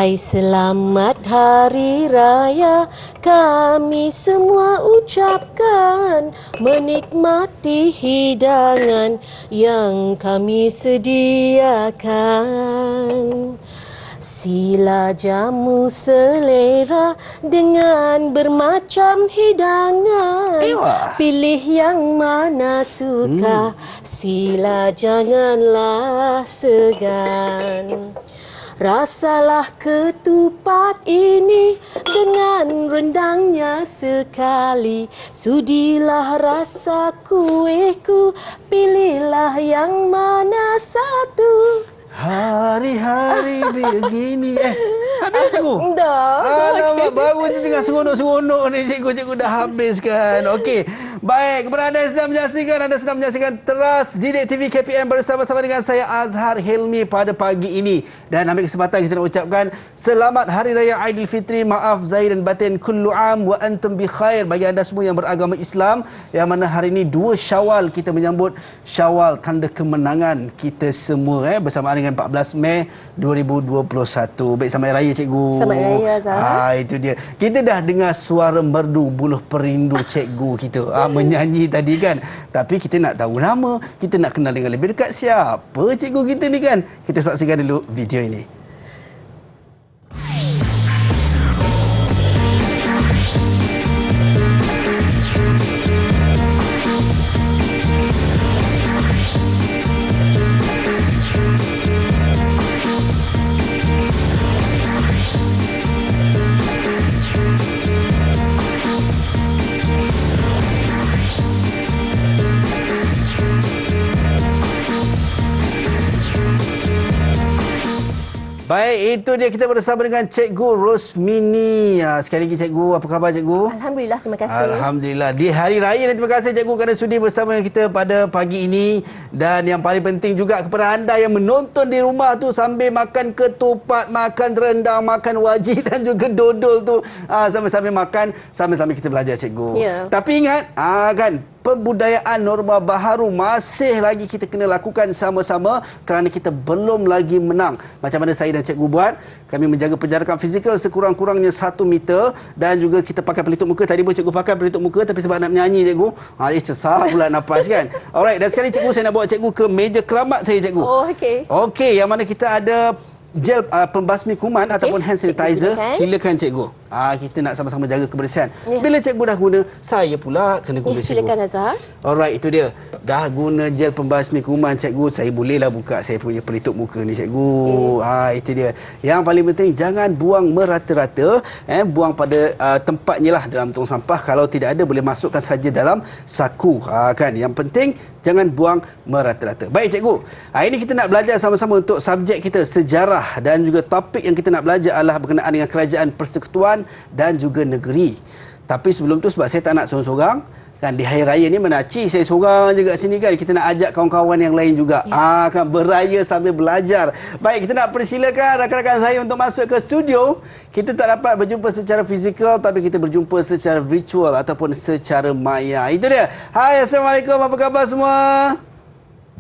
Hai, selamat Hari Raya kami semua ucapkan, menikmati hidangan yang kami sediakan. Sila jamu selera dengan bermacam hidangan. Pilih yang mana suka, sila janganlah segan. Rasalah ketupat ini dengan rendangnya sekali. Sudilah rasa kueku, pilihlah yang mana satu. Hari-hari begini. Habis cikgu? Dah. Alamak, baru ni tengah seronok-seronok ni cikgu dah habiskan. Okey. Baik, kepada anda yang sedang menyaksikan Teras Didik TV KPM bersama-sama dengan saya Azhar Hilmi pada pagi ini. Dan ambil kesempatan kita nak ucapkan selamat Hari Raya Aidilfitri, maaf zahir dan batin, kullu am wa antum bi khair bagi anda semua yang beragama Islam, yang mana hari ini 2 Syawal kita menyambut Syawal, tanda kemenangan kita semua bersama dengan 14 Mei 2021. Baik, selamat raya cikgu. Selamat raya Azhar. Itu dia. Kita dah dengar suara merdu buluh perindu cikgu kita menyanyi tadi kan. Tapi kita nak tahu nama, kita nak kenal dengan lebih dekat siapa cikgu kita ni kan. Kita saksikan dulu video ini. Baik, itu dia kita bersama dengan Cikgu Rosmini. Sekali lagi cikgu, apa khabar cikgu? Alhamdulillah, terima kasih. Alhamdulillah. Di hari raya ni, terima kasih cikgu kerana sudi bersama dengan kita pada pagi ini. Dan yang paling penting juga kepada anda yang menonton di rumah tu sambil makan ketupat, makan rendang, makan wajit dan juga dodol tu. Sambil-sambil makan, sambil-sambil kita belajar cikgu. Ya. Tapi ingat, kan, pembudayaan norma baharu masih lagi kita kena lakukan sama-sama kerana kita belum lagi menang. Macam mana saya dan cikgu buat, kami menjaga penjarakan fizikal sekurang-kurangnya 1 meter dan juga kita pakai pelitup muka. Tadi pun cikgu pakai pelitup muka tapi sebab nak menyanyi cikgu, sesak pula nafas kan. Alright, dan sekarang cikgu saya nak bawa cikgu ke meja keramat saya cikgu. Oh, okey. Okey, yang mana kita ada gel pembasmi kuman ataupun hand sanitizer. Silakan cikgu. Kita nak sama-sama jaga kebersihan. Bila cikgu dah guna, saya pula kena guna cikgu. Silakan Azhar. Alright, itu dia. Dah guna gel pembasmi kuman cikgu, saya bolehlah buka saya punya pelitup muka ni cikgu. Itu dia. Yang paling penting jangan buang merata-rata, buang pada tempatnya lah dalam tong sampah. Kalau tidak ada boleh masukkan saja dalam saku. Kan. Yang penting jangan buang merata-rata. Baik cikgu. Ini kita nak belajar sama-sama untuk subjek kita sejarah dan juga topik yang kita nak belajar adalah berkenaan dengan kerajaan persekutuan dan juga negeri. Tapi sebelum tu sebab saya tak nak seorang-seorang kan, di hari raya ni menaci saya seorang je kat sini kan, kita nak ajak kawan-kawan yang lain juga kan beraya sambil belajar. Baik, kita nak persilakan rakan-rakan saya untuk masuk ke studio. Kita tak dapat berjumpa secara fizikal tapi kita berjumpa secara virtual ataupun secara maya. Itu dia. Hai, Assalamualaikum, apa khabar semua?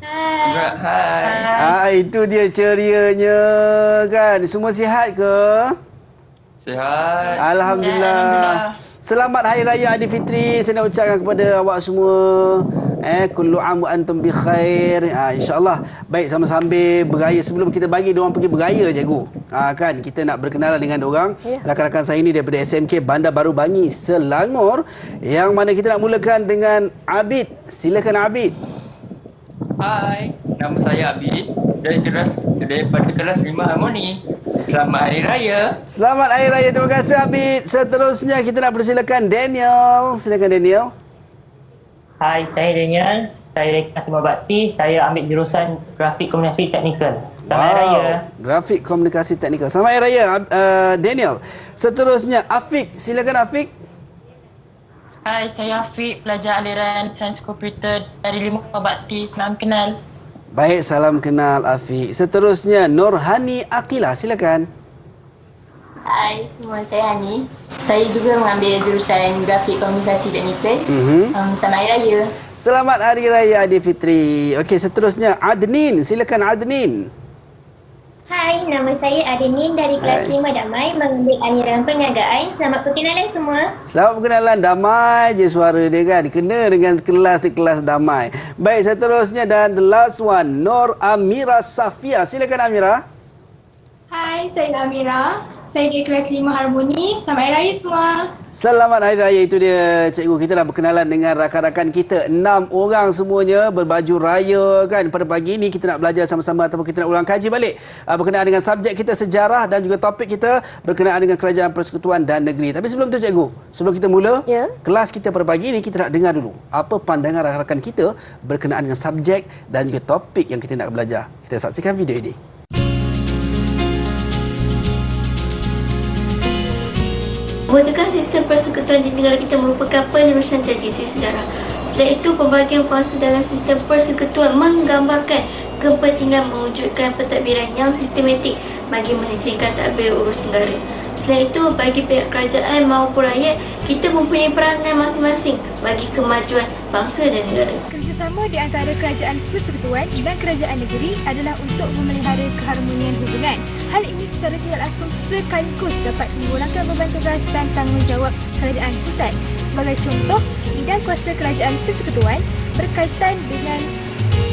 Hai. Itu dia cerianya kan. Semua sihat ke? Sihat. Alhamdulillah. Selamat Hari Raya Aidilfitri. Saya nak ucapkan kepada awak semua. Kullu am wa antum bi khair. InsyaAllah. Baik, sama-sambil beraya. Sebelum kita bagi diorang pergi beraya cikgu. Kan kita nak berkenalan dengan diorang. Rakan-rakan saya ini daripada SMK Bandar Baru Bangi, Selangor. Yang mana kita nak mulakan dengan Abid. Silakan Abid. Hai, nama saya Abid daripada kelas 5 Harmoni. Selamat Hari Raya. Selamat Hari Raya. Terima kasih Abid. Seterusnya kita nak persilakan Daniel. Silakan Daniel. Hai, saya Daniel. Saya dari kelas 5 Bakti. Saya ambil jurusan Grafik Komunikasi Teknikal. Selamat Hari Raya. Grafik Komunikasi Teknikal. Selamat Hari Raya Daniel. Seterusnya Afiq. Silakan Afiq. Hai, saya Afiq, pelajar aliran Sains Komputer dari 5 Bakti. Salam kenal. Baik, salam kenal Afiq. Seterusnya Nurhani Aqilah, silakan. Hai, semua, saya Hani. Saya juga mengambil jurusan Grafik Komunikasi Teknikal. Selamat Hari Raya. Selamat Hari Raya Aidilfitri. Okey, seterusnya Adnin, silakan Adnin. Hai, nama saya Adenin dari kelas 5 Damai mengambil aliran perniagaan. Selamat perkenalan semua. Selamat perkenalan. Damai je suara dia kan. Kena dengan kelas Damai. Baik, seterusnya dan the last one, Nur Amira Safia. Silakan Amira. Hai, saya Amira. Saya di kelas 5 Harmoni. Selamat Hari Raya semua. Selamat Hari Raya, itu dia cikgu. Kita dah berkenalan dengan rakan-rakan kita. 6 orang semuanya berbaju raya kan. Pada pagi ini kita nak belajar sama-sama ataupun kita nak ulang kaji balik berkenaan dengan subjek kita sejarah dan juga topik kita berkenaan dengan kerajaan persekutuan dan negeri. Tapi sebelum tu cikgu, sebelum kita mula kelas kita pada pagi ini, kita nak dengar dulu apa pandangan rakan-rakan kita berkenaan dengan subjek dan juga topik yang kita nak belajar. Kita saksikan video ini. Membuatkan sistem persekutuan di negara kita merupakan penerusan tradisi sejarah. Selain itu, pembagian kuasa dalam sistem persekutuan menggambarkan kepentingan mewujudkan pentadbiran yang sistematik bagi menyelesaikan tadbir urus negara. Selain itu, bagi pihak kerajaan maupun rakyat, kita mempunyai peranan masing-masing bagi kemajuan bangsa dan negara. Kerjasama di antara kerajaan persekutuan dan kerajaan negeri adalah untuk memelihara keharmonian hubungan. Hal ini secara tidak langsung sekaligus dapat mengurangkan beban tugas dan tanggungjawab kerajaan pusat. Sebagai contoh, bidang kuasa kerajaan persekutuan berkaitan dengan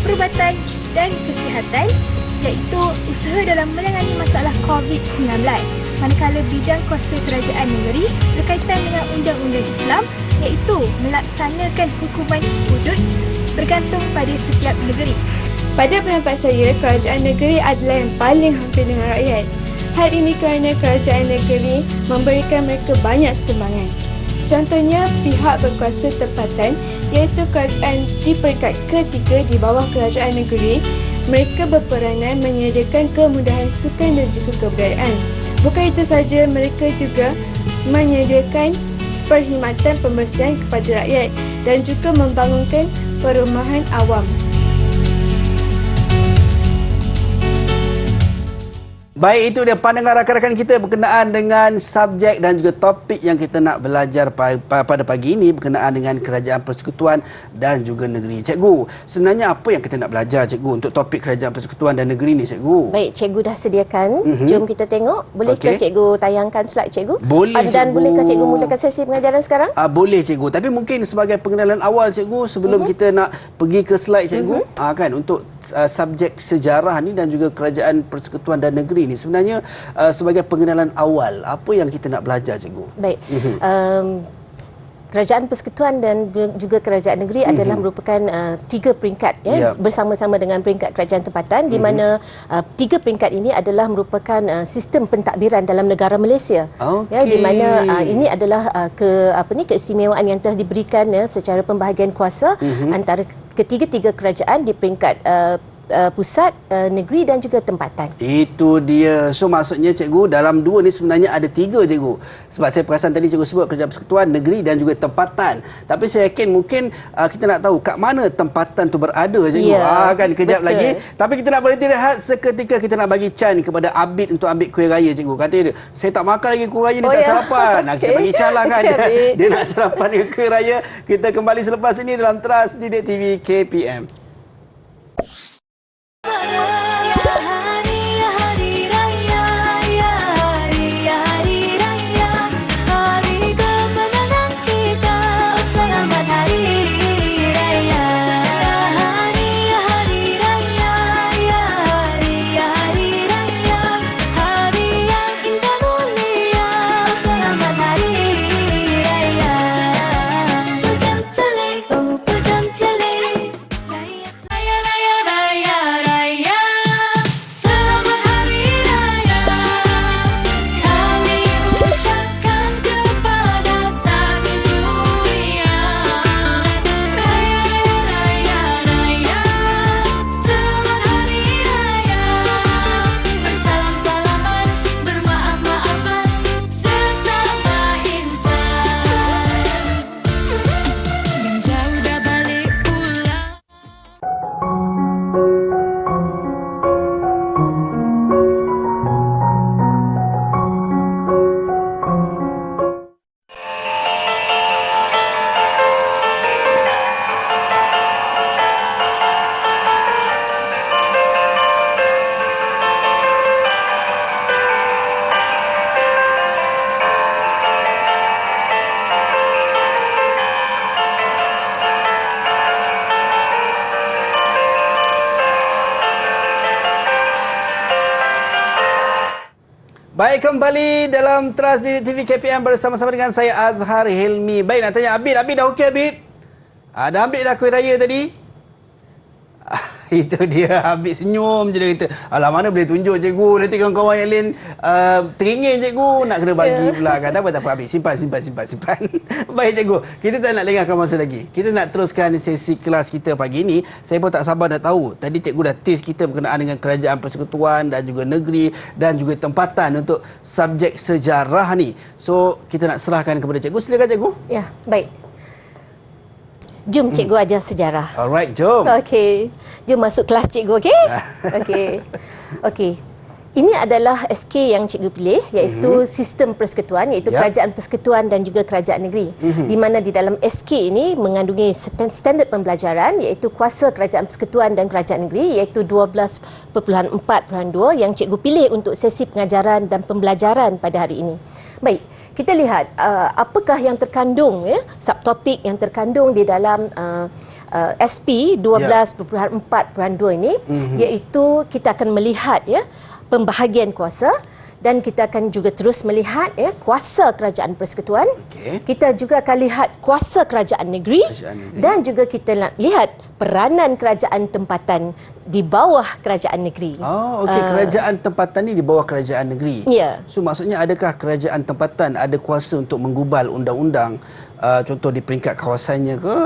perubatan dan kesihatan, iaitu usaha dalam menangani masalah COVID-19. Manakala bidang kuasa kerajaan negeri berkaitan dengan undang-undang Islam, iaitu melaksanakan hukuman hudud bergantung pada setiap negeri. Pada pendapat saya, kerajaan negeri adalah yang paling hampir dengan rakyat. Hal ini kerana kerajaan negeri memberikan mereka banyak sumbangan. Contohnya, pihak berkuasa tempatan iaitu kerajaan di peringkat ketiga di bawah kerajaan negeri, mereka berperanan menyediakan kemudahan sukan dan juga kebudayaan. Bukan itu saja, mereka juga menyediakan perkhidmatan pembersihan kepada rakyat dan juga membangunkan perumahan awam. Baik, itu dia pandangan rakan-rakan kita berkenaan dengan subjek dan juga topik yang kita nak belajar pada pagi ini berkenaan dengan kerajaan persekutuan dan juga negeri. Cikgu, sebenarnya apa yang kita nak belajar cikgu untuk topik kerajaan persekutuan dan negeri ni cikgu? Baik, cikgu dah sediakan. Jom kita tengok. Bolehkah cikgu tayangkan slide cikgu? Boleh cikgu. Dan bolehkah cikgu mulakan sesi pengajaran sekarang? Boleh cikgu. Tapi mungkin sebagai pengenalan awal cikgu sebelum kita nak pergi ke slide cikgu, kan untuk subjek sejarah ni dan juga kerajaan persekutuan dan negeri ni sebenarnya sebagai pengenalan awal apa yang kita nak belajar cikgu? Baik. Kerajaan persekutuan dan juga kerajaan negeri adalah merupakan 3 peringkat bersama-sama dengan peringkat kerajaan tempatan di mana 3 peringkat ini adalah merupakan sistem pentadbiran dalam negara Malaysia. Di mana ini adalah keistimewaan yang telah diberikan secara pembahagian kuasa antara ketiga-tiga kerajaan di peringkat pusat, negeri dan juga tempatan. Itu dia. So maksudnya cikgu dalam 2 ni sebenarnya ada 3 cikgu. Sebab saya perasan tadi cikgu sebut kerajaan persekutuan, negeri dan juga tempatan. Tapi saya yakin mungkin kita nak tahu kat mana tempatan tu berada cikgu. Kan kejap betul lagi. Tapi kita nak berhenti rehat seketika, kita nak bagi Chan kepada Abid untuk ambil kuih raya cikgu. Kata dia, saya tak makan lagi kuih raya ni, tak sarapan. Kita bagi Chan lah kan. Dia nak sarapan dengan kuih raya. Kita kembali selepas ini dalam Trans Didik TV KPM. Baik, kembali dalam Trust Didik TV KPM bersama-sama dengan saya Azhar Hilmi. Baik, nak tanya Abid. Abid dah okey, Abid? Dah ambil dah kuih raya tadi? Itu dia, Abid senyum je dia kata. Alah, mana boleh tunjuk cikgu. Nanti kawan-kawan yang lain teringin cikgu. Nak kena bagi pula kan. Tak apa, Abid. Simpan. Baik cikgu, kita tak nak lengahkan masa lagi. Kita nak teruskan sesi kelas kita pagi ini. Saya pun tak sabar nak tahu. Tadi cikgu dah test kita berkenaan dengan kerajaan persekutuan dan juga negeri dan juga tempatan untuk subjek sejarah ni. So, kita nak serahkan kepada cikgu. Silakan cikgu. Ya, baik. Jom cikgu ajar sejarah. Alright, jom. Okey. Jom masuk kelas cikgu, okey? Okey. Ini adalah SK yang cikgu pilih, iaitu sistem persekutuan, iaitu kerajaan persekutuan dan juga kerajaan negeri. Di mana di dalam SK ini mengandungi standard pembelajaran, iaitu kuasa kerajaan persekutuan dan kerajaan negeri, iaitu 12.4.2 yang cikgu pilih untuk sesi pengajaran dan pembelajaran pada hari ini. Baik. Kita lihat apakah yang terkandung, subtopik yang terkandung di dalam SP 12.4.2 ini, iaitu kita akan melihat pembahagian kuasa, dan kita akan juga terus melihat kuasa kerajaan persekutuan. Kita juga akan lihat kuasa kerajaan negeri, dan juga kita nak lihat peranan kerajaan tempatan di bawah kerajaan negeri. Kerajaan tempatan ni di bawah kerajaan negeri. Ya. So maksudnya adakah kerajaan tempatan ada kuasa untuk menggubal undang-undang, contoh di peringkat kawasannya ke?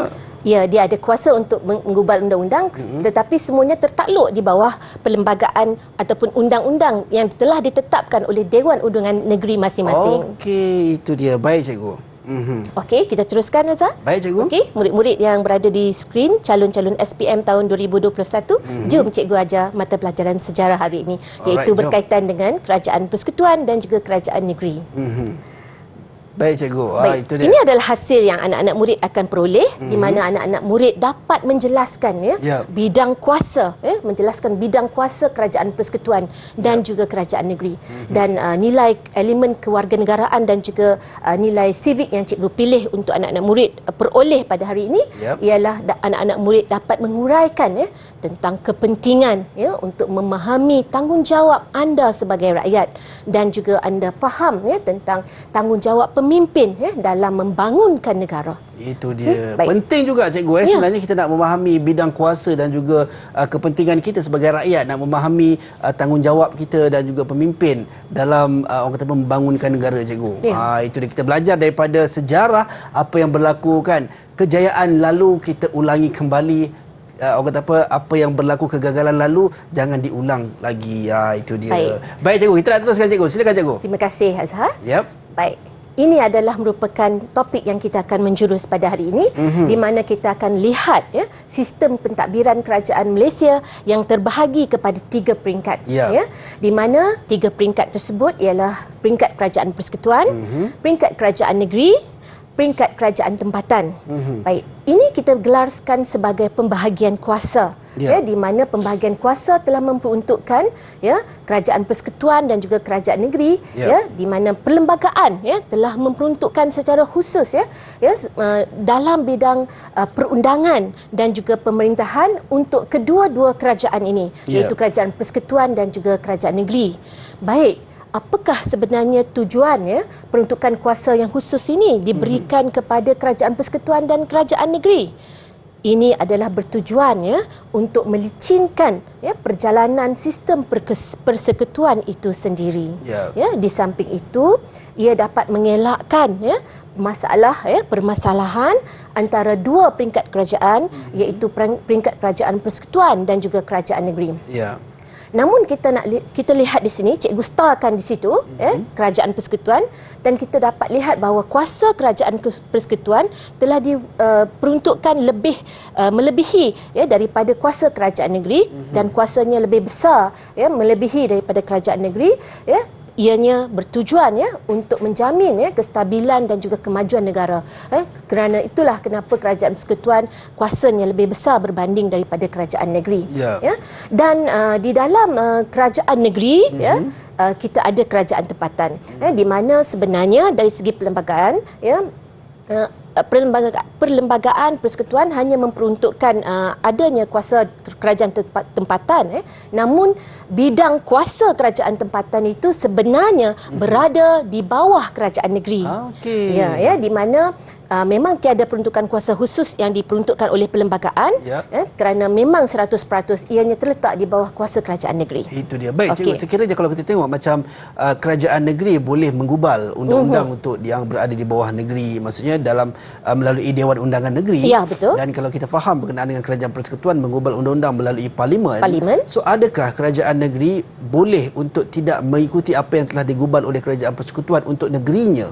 Ya, dia ada kuasa untuk menggubal undang-undang, tetapi semuanya tertakluk di bawah perlembagaan ataupun undang-undang yang telah ditetapkan oleh Dewan Undangan Negeri masing-masing. Okey, itu dia. Baik cikgu. Okey, kita teruskan Azhar. Baik cikgu. Okey, murid-murid yang berada di skrin, calon-calon SPM tahun 2021, jom cikgu ajar mata pelajaran sejarah hari ini, iaitu berkaitan dengan kerajaan persekutuan dan juga kerajaan negeri. Baik cikgu. Baik. Itu dia. Ini adalah hasil yang anak-anak murid akan peroleh, di mana anak-anak murid dapat menjelaskan bidang kuasa, menjelaskan bidang kuasa kerajaan persekutuan dan juga kerajaan negeri. Dan nilai elemen kewarganegaraan dan juga nilai civic yang cikgu pilih untuk anak-anak murid peroleh pada hari ini ialah anak-anak murid dapat menguraikan tentang kepentingan untuk memahami tanggungjawab anda sebagai rakyat, dan juga anda faham tentang tanggungjawab pemimpin dalam membangunkan negara. Itu dia. Penting juga cikgu sebenarnya kita nak memahami bidang kuasa dan juga kepentingan kita sebagai rakyat, nak memahami tanggungjawab kita dan juga pemimpin dalam orang kata membangunkan negara cikgu. Itu dia, kita belajar daripada sejarah apa yang berlaku kan. Kejayaan lalu kita ulangi kembali. Orang kata apa yang berlaku, kegagalan lalu jangan diulang lagi. Itu dia. Baik cikgu, kita nak teruskan cikgu. Silakan cikgu. Terima kasih Azhar. Baik. Ini adalah merupakan topik yang kita akan menjurus pada hari ini, di mana kita akan lihat sistem pentadbiran kerajaan Malaysia yang terbahagi kepada 3 peringkat. Di mana 3 peringkat tersebut ialah peringkat kerajaan persekutuan, peringkat kerajaan negeri, peringkat kerajaan tempatan. Baik, ini kita gelarkan sebagai pembahagian kuasa. Di mana pembahagian kuasa telah memperuntukkan kerajaan persekutuan dan juga kerajaan negeri, di mana perlembagaan telah memperuntukkan secara khusus dalam bidang perundangan dan juga pemerintahan untuk kedua-dua kerajaan ini, iaitu kerajaan persekutuan dan juga kerajaan negeri. Baik, apakah sebenarnya tujuan peruntukan kuasa yang khusus ini diberikan kepada kerajaan persekutuan dan kerajaan negeri? Ini adalah bertujuan untuk melicinkan perjalanan sistem persekutuan itu sendiri. Di samping itu, ia dapat mengelakkan permasalahan antara 2 peringkat kerajaan, iaitu peringkat kerajaan persekutuan dan juga kerajaan negeri. Namun kita lihat di sini, cikgu starkan di situ kerajaan persekutuan, dan kita dapat lihat bahawa kuasa kerajaan persekutuan telah diperuntukkan melebihi daripada kuasa kerajaan negeri, dan kuasanya lebih besar melebihi daripada kerajaan negeri. Ianya bertujuan untuk menjamin kestabilan dan juga kemajuan negara. Kerana itulah kenapa kerajaan persekutuan kuasanya lebih besar berbanding daripada kerajaan negeri. Dan di dalam kerajaan negeri kita ada kerajaan tempatan, di mana sebenarnya dari segi perlembagaan perlembagaan persekutuan hanya memperuntukkan adanya kuasa kerajaan tempatan, namun bidang kuasa kerajaan tempatan itu sebenarnya berada di bawah kerajaan negeri. Okey. Ya, di mana memang tiada peruntukan kuasa khusus yang diperuntukkan oleh perlembagaan, kerana memang 100% ianya terletak di bawah kuasa kerajaan negeri. Itu dia. Baik, cikgu, sekiranya kalau kita tengok macam kerajaan negeri boleh menggubal undang-undang untuk yang berada di bawah negeri, maksudnya dalam melalui Dewan Undangan Negeri. Ya, betul. Dan kalau kita faham berkenaan dengan kerajaan persekutuan menggubal undang-undang melalui parlimen. So adakah kerajaan negeri boleh untuk tidak mengikuti apa yang telah digubal oleh kerajaan persekutuan untuk negerinya?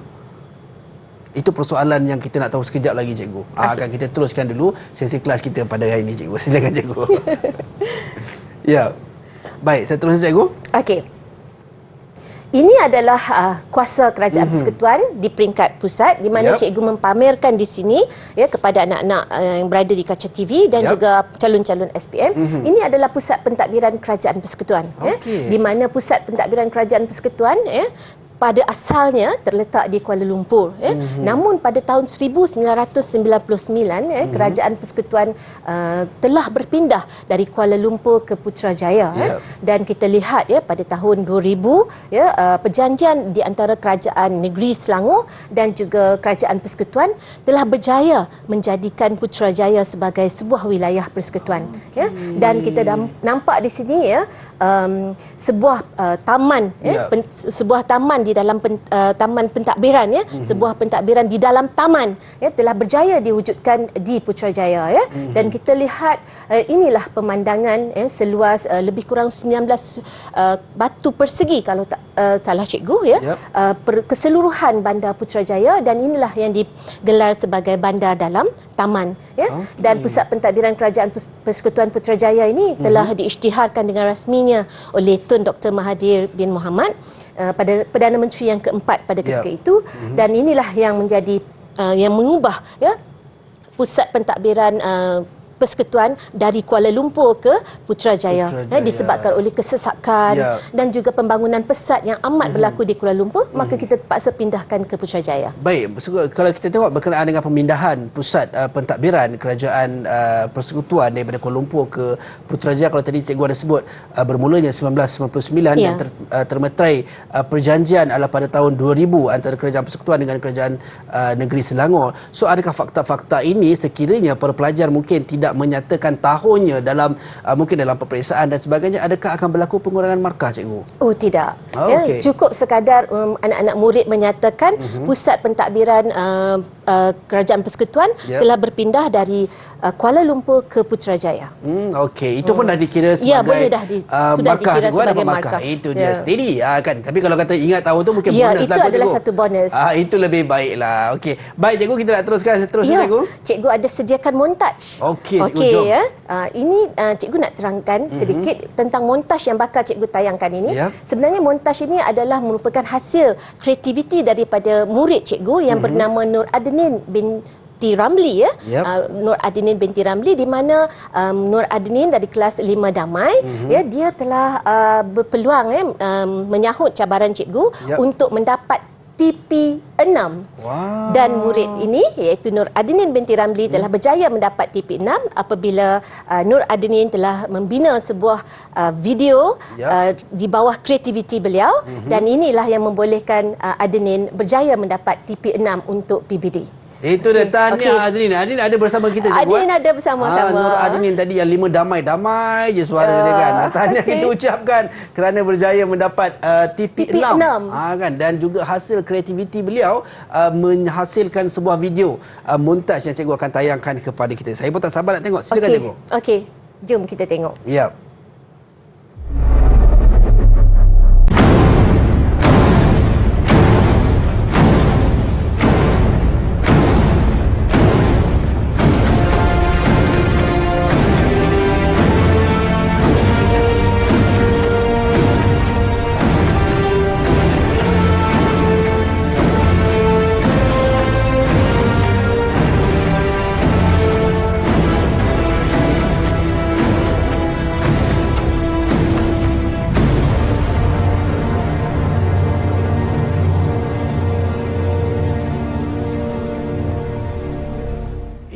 Itu persoalan yang kita nak tahu sekejap lagi, cikgu. Akan kita teruskan dulu sesi kelas kita pada hari ini, cikgu. Silakan, cikgu. Ya. Baik, saya teruskan, cikgu. Okey. Ini adalah kuasa kerajaan persekutuan di peringkat pusat, di mana cikgu mempamerkan di sini kepada anak-anak yang berada di kaca TV dan juga calon-calon SPM. Ini adalah pusat pentadbiran kerajaan persekutuan, di mana pusat pentadbiran kerajaan persekutuan pada asalnya terletak di Kuala Lumpur. Namun pada tahun 1999, kerajaan persekutuan telah berpindah dari Kuala Lumpur ke Putrajaya. Dan kita lihat pada tahun 2000, perjanjian di antara kerajaan negeri Selangor dan juga kerajaan persekutuan telah berjaya menjadikan Putrajaya sebagai sebuah wilayah persekutuan. Dan kita nampak di sini sebuah taman, sebuah taman di dalam taman pentadbiran, sebuah pentadbiran di dalam taman telah berjaya diwujudkan di Putrajaya. Dan kita lihat inilah pemandangan seluas lebih kurang 19 batu persegi kalau tak salah, cikgu, keseluruhan bandar Putrajaya, dan inilah yang digelar sebagai bandar dalam taman. Dan pusat pentadbiran kerajaan persekutuan Putrajaya ini telah diisytiharkan dengan rasminya oleh Tun Dr. Mahathir bin Mohamad pada Perdana Menteri yang keempat pada ketika itu. Dan inilah yang menjadi yang mengubah pusat pentadbiran persekutuan dari Kuala Lumpur ke Putrajaya, disebabkan oleh kesesakan dan juga pembangunan pesat yang amat berlaku di Kuala Lumpur, maka kita terpaksa pindahkan ke Putrajaya. Baik, kalau kita tengok berkenaan dengan pemindahan pusat pentadbiran kerajaan persekutuan daripada Kuala Lumpur ke Putrajaya, kalau tadi cikgu ada sebut bermulanya 1999 yang termeterai perjanjian adalah pada tahun 2000 antara kerajaan persekutuan dengan kerajaan negeri Selangor. So adakah fakta-fakta ini sekiranya para pelajar mungkin tidak menyatakan tahunnya dalam mungkin dalam peperiksaan dan sebagainya, adakah akan berlaku pengurangan markah, cikgu? Oh, tidak. Cukup sekadar anak-anak murid menyatakan pusat pentadbiran kerajaan persekutuan telah berpindah dari Kuala Lumpur ke Putrajaya. Okey, itu pun dah dikira sebagai boleh dah sudah markah, dikira sebagai markah. Itu dia steady kan. Tapi kalau kata ingat tahun tu mungkin bonus itu adalah satu bonus. Itu lebih baiklah. Okey. Baik, cikgu, kita nak teruskan seterusnya, cikgu. Cikgu ada sediakan montaj. Okey, ini cikgu nak terangkan sedikit tentang montaj yang bakal cikgu tayangkan ini. Sebenarnya montaj ini adalah merupakan hasil kreativiti daripada murid cikgu yang bernama Nur Adenin binti Ramli, Nur Adenin binti Ramli, di mana Nur Adenin dari kelas 5 damai, dia telah berpeluang menyahut cabaran cikgu untuk mendapat TP6. Dan murid ini iaitu Nur Adenin binti Ramli telah berjaya mendapat TP6 apabila Nur Adenin telah membina sebuah video di bawah kreativiti beliau, dan inilah yang membolehkan Adenin berjaya mendapat TP6 untuk PBD. Itu dia. Tahniah Adenin. Adenin ada bersama kita, cikgu. Adenin ada bersama-sama. Nur Adenin tadi yang 5 damai je suara dia kan. Tahniah kita ucapkan kerana berjaya mendapat TP6. Kan, dan juga hasil kreativiti beliau menghasilkan sebuah video montaj yang cikgu akan tayangkan kepada kita. Saya pun tak sabar nak tengok. Silakan, cikgu. Okey, jom kita tengok. Ya.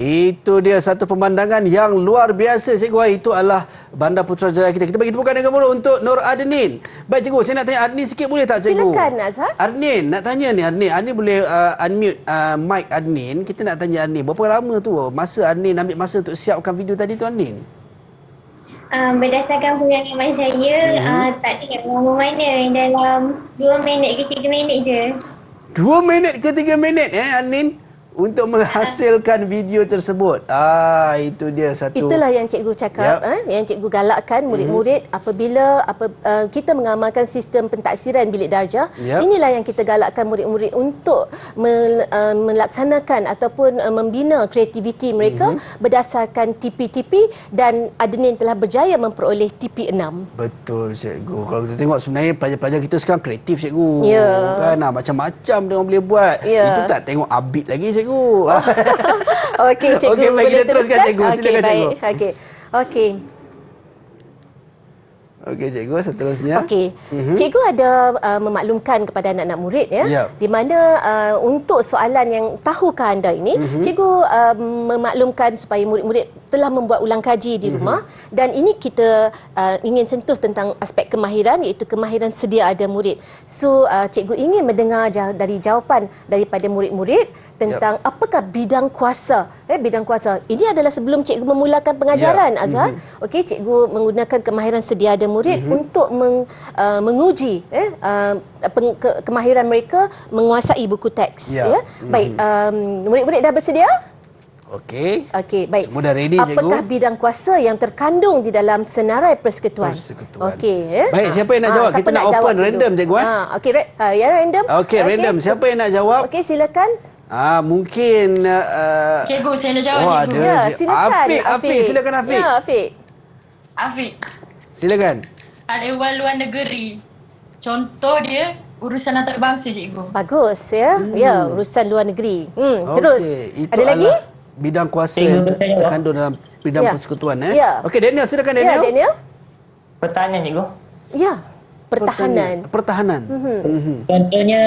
Itu dia satu pemandangan yang luar biasa, Cikgu. Itu adalah Bandar Putrajaya kita. Kita bagi tepukan yang gemuruh untuk Nur Adnin. Baik, Cikgu. Saya nak tanya Adnin sikit boleh tak, Cikgu? Silakan, Azhar. Adnin, nak tanya ni, Adnin boleh unmute mic Adnin. Kita nak tanya Adnin, berapa lama tu masa Adnin ambil masa untuk siapkan video tadi tu, Adnin? Berdasarkan pengalaman saya, tak ada lama mana, dalam 2 minit ke 3 minit je. 2 minit ke 3 minit Adnin untuk menghasilkan video tersebut. Itu dia satu. Itulah yang cikgu cakap, yang cikgu galakkan murid-murid apabila kita mengamalkan sistem pentaksiran bilik darjah. Inilah yang kita galakkan murid-murid untuk melaksanakan ataupun membina kreativiti mereka berdasarkan TP-TP, dan Adnin telah berjaya memperoleh TP6. Betul, Cikgu. Kalau kita tengok sebenarnya pelajar-pelajar kita sekarang kreatif, Cikgu. Ya. Kan, macam-macam dia orang boleh buat. Ya. Itu tak tengok Abid lagi, Cikgu. Okey, Cikgu. Okey, baik, kita boleh teruskan, Cikgu. Silakan, Okey, baik. Cikgu. Okey. Okey, Cikgu, seterusnya. Okey. Cikgu ada memaklumkan kepada anak-anak murid di mana untuk soalan yang tahukah anda ini, cikgu memaklumkan supaya murid-murid telah membuat ulang kaji di rumah, dan ini kita ingin sentuh tentang aspek kemahiran, iaitu kemahiran sedia ada murid. So cikgu ingin mendengar dari jawapan daripada murid-murid tentang apakah bidang kuasa. Bidang kuasa ini adalah sebelum cikgu memulakan pengajaran, Azhar. Okey, cikgu menggunakan kemahiran sedia ada murid untuk menguji kemahiran mereka menguasai buku teks. Baik, murid-murid dah bersedia? Okey. Okey, baik. Semua dah ready, Cikgu. Apakah bidang kuasa yang terkandung di dalam senarai persekutuan? Okey. Baik, siapa yang nak jawab? Kita nak open random, Cikgu. Okey, yang random. Okey, random. Siapa yang nak jawab? Okey, silakan. Mungkin Cikgu, saya nak jawab, cikgu. Ya, silakan. Afiq, silakan Afiq. Ya, Afiq. Afiq. Silakan. Hal-ehwal luar negeri. Contoh dia urusan antarabangsa, cikgu. Bagus ya. Ya, urusan luar negeri. Terus. Itu ada lagi? Bidang kuasa yang terkandung dalam bidang persekutuan. Okey, Daniel, silakan Daniel. Ya, Daniel. Pertahanan, cikgu. Ya, pertahanan. Contohnya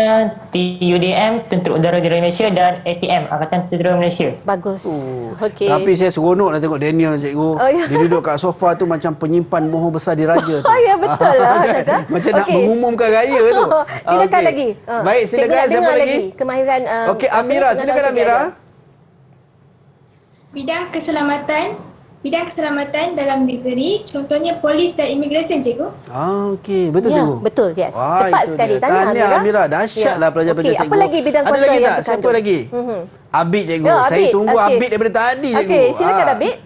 TUDM, Tentera Udara Negara Malaysia, dan ATM, Angkatan Tentera Malaysia. Bagus. Okey. Tapi saya seronok nak tengok Daniel, cikgu. Dia duduk kat sofa tu macam penyimpan mohon besar di raja tu. Ya, betul lah. Macam nak mengumumkan raya tu. Silakan lagi. Baik, silakan. Siapa lagi? Kemahiran. Okey, Amira. Silakan, Amira. Bidang keselamatan dalam negeri, contohnya polis dan imigresen, cikgu. Okey, betul, ya, cikgu. Betul, yes. Tepat sekali. Tanya Amira. Dahsyatlah pelajar-pelajar, cikgu. Apa lagi bidang kuasa yang terkandung? Siapa lagi? Abid, cikgu. Saya tunggu Abid daripada tadi, cikgu. Okey, silakan Abid.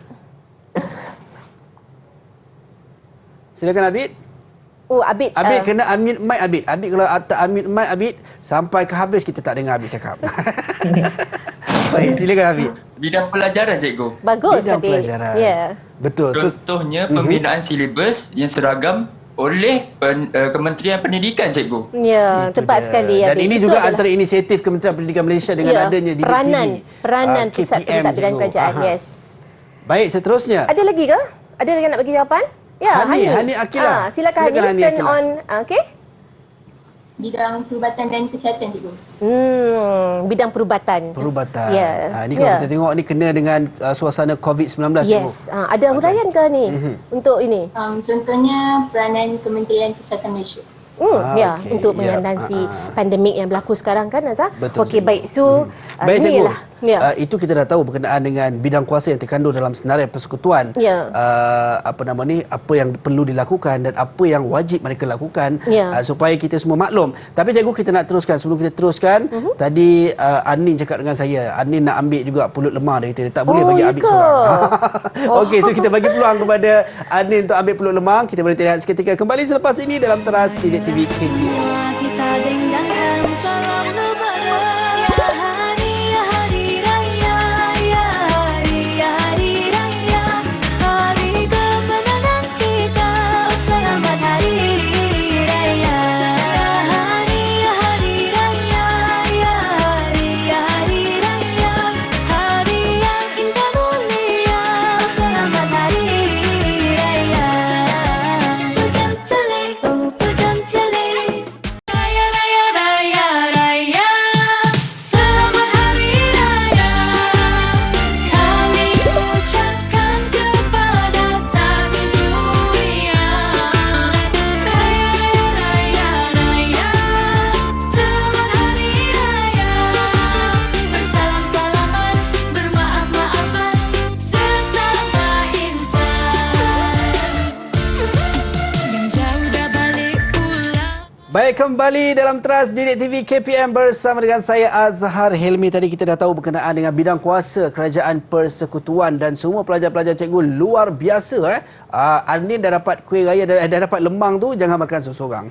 Silakan Abid. Abid. Abid kena unmute mic, Abid. Abid kalau tak unmute mic, Abid, sampai ke habis kita tak dengar Abid cakap. Baik, silakan Abid. Bidang pelajaran, cikgu. Bagus, bidang Abid. pelajaran. Ya. Betul. Contohnya pembinaan silibus yang seragam oleh Kementerian Pendidikan, cikgu. Ya, tepat sekali. Dan Abid. ini juga antara inisiatif Kementerian Pendidikan Malaysia dengan adanya di peranan Pusat Pentadbiran Kerajaan. Yes. Baik, seterusnya. Ada lagi ke? Ada lagi nak bagi jawapan? Ya, Hani Akila. Silakan Hani, turn on. Okey. Bidang perubatan dan kesihatan, cikgu. Bidang perubatan. Ya. Ini kalau kita tengok ni kena dengan suasana COVID-19. Yes. Ada huraian ke ni untuk ini? Contohnya peranan Kementerian Kesihatan Malaysia. Untuk mengatasi pandemik yang berlaku sekarang kan, Azhar? Betul. Okey, baik. So, baik, ini cikgu. Itu kita dah tahu berkenaan dengan bidang kuasa yang terkandung dalam senarai persekutuan. Apa yang perlu dilakukan dan apa yang wajib mereka lakukan supaya kita semua maklum. Tapi cikgu, kita nak teruskan. Sebelum kita teruskan, tadi Anin cakap dengan saya, Anin nak ambil juga pulut lemah dari kita. Tak boleh bagi Abid seorang. Okey, so kita bagi peluang kepada Anin untuk ambil pulut lemah. Kita boleh rehat seketika, kembali selepas ini dalam Teras TV KPM. Baik, kembali dalam Teras Didik TV KPM bersama dengan saya Azhar Helmi. Tadi kita dah tahu berkenaan dengan bidang kuasa Kerajaan Persekutuan dan semua pelajar-pelajar cikgu luar biasa. Arnin dah dapat kuih raya, dah dapat lemang tu, jangan makan seorang-seorang.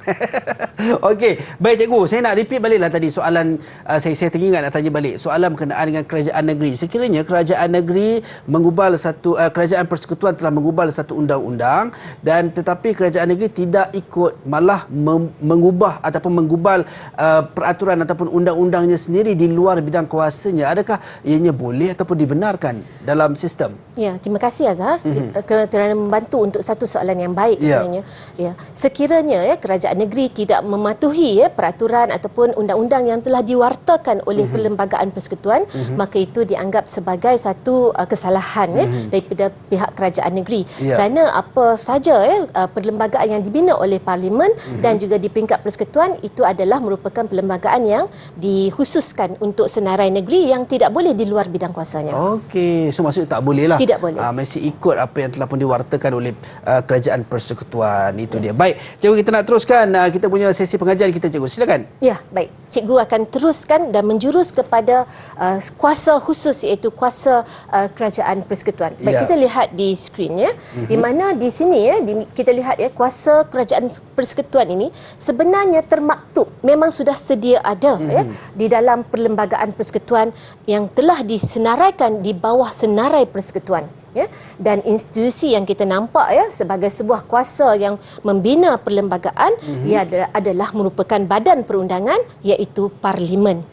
Okey, baik cikgu, saya nak repeat baliklah tadi soalan saya teringat nak tanya balik. Soalan berkenaan dengan kerajaan negeri. Sekiranya kerajaan negeri mengubal satu kerajaan persekutuan telah mengubal satu undang-undang dan tetapi kerajaan negeri tidak ikut, malah mengubah ataupun menggubal peraturan ataupun undang-undangnya sendiri di luar bidang kuasanya, adakah ianya boleh ataupun dibenarkan dalam sistem? Ya, terima kasih Azhar kerana membantu untuk satu soalan yang baik sebenarnya. Ya, sekiranya kerajaan negeri tidak mematuhi peraturan ataupun undang-undang yang telah diwartakan oleh Perlembagaan Persekutuan, maka itu dianggap sebagai satu kesalahan daripada pihak kerajaan negeri. Kerana apa saja perlembagaan yang dibina oleh Parlimen dan juga di peringkat persekutuan itu adalah merupakan perlembagaan yang dikhususkan untuk senarai negeri yang tidak boleh di luar bidang kuasanya. Okey, so maksudnya tak boleh lah. Tidak boleh. Mesti ikut apa yang telah pun diwartakan oleh kerajaan persekutuan. Itu dia. Baik, cikgu, kita nak teruskan kita punya sesi pengajian kita, cikgu. Silakan. Ya, baik. Cikgu akan teruskan dan menjurus kepada kuasa khusus iaitu kuasa kerajaan persekutuan. Baik, kita lihat di skrin ya. Di mana di sini kita lihat kuasa kerajaan persekutuan ini sebenarnya termaktub, memang sudah sedia ada di dalam Perlembagaan Persekutuan yang telah disenaraikan di bawah senarai persekutuan. Dan institusi yang kita nampak sebagai sebuah kuasa yang membina perlembagaan ia adalah merupakan badan perundangan iaitu Parlimen.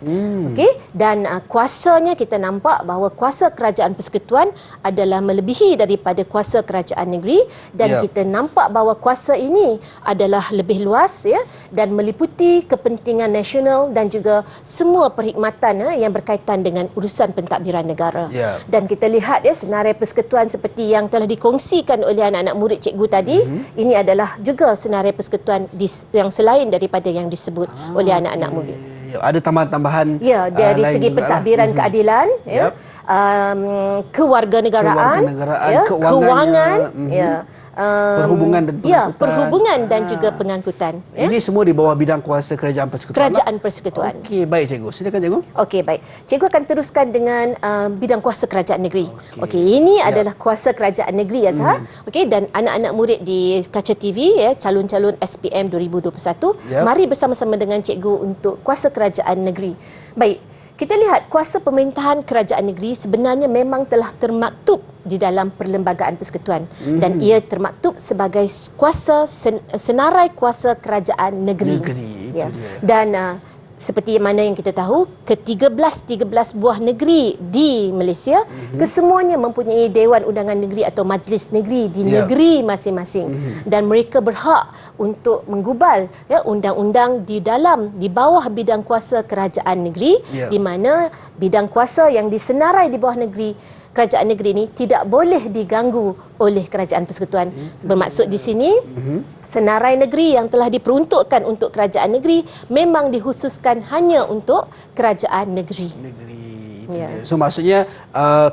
Okey, dan kuasanya kita nampak bahawa kuasa kerajaan persekutuan adalah melebihi daripada kuasa kerajaan negeri dan kita nampak bahawa kuasa ini adalah lebih luas dan meliputi kepentingan nasional dan juga semua perkhidmatan yang berkaitan dengan urusan pentadbiran negara. Dan kita lihat senarai persekutuan seperti yang telah dikongsikan oleh anak-anak murid cikgu tadi, ini adalah juga senarai persekutuan yang selain daripada yang disebut oleh anak-anak murid. Ada tambahan-tambahan dari segi pentadbiran keadilan, kewarganegaraan, kewangan, perhubungan dan juga pengangkutan. Ini semua di bawah bidang kuasa kerajaan persekutuan. Kerajaan persekutuan. Okey, baik cikgu. Silakan cikgu. Okey, baik. Cikgu akan teruskan dengan bidang kuasa kerajaan negeri. Okey, ini adalah kuasa kerajaan negeri Azhar. Okey, dan anak-anak murid di Kaca TV calon-calon SPM 2021, mari bersama-sama dengan cikgu untuk kuasa kerajaan negeri. Baik. Kita lihat kuasa pemerintahan kerajaan negeri sebenarnya memang telah termaktub di dalam Perlembagaan Persekutuan dan ia termaktub sebagai kuasa senarai kuasa kerajaan negeri. Dan seperti mana yang kita tahu, ke-13 buah negeri di Malaysia kesemuanya mempunyai Dewan Undangan Negeri atau Majlis Negeri di negeri masing-masing dan mereka berhak untuk menggubal undang-undang di bawah bidang kuasa kerajaan negeri di mana bidang kuasa yang disenarai di bawah kerajaan negeri ini tidak boleh diganggu oleh kerajaan persekutuan. Bermaksud di sini senarai negeri yang telah diperuntukkan untuk kerajaan negeri memang dikhususkan hanya untuk kerajaan negeri. So maksudnya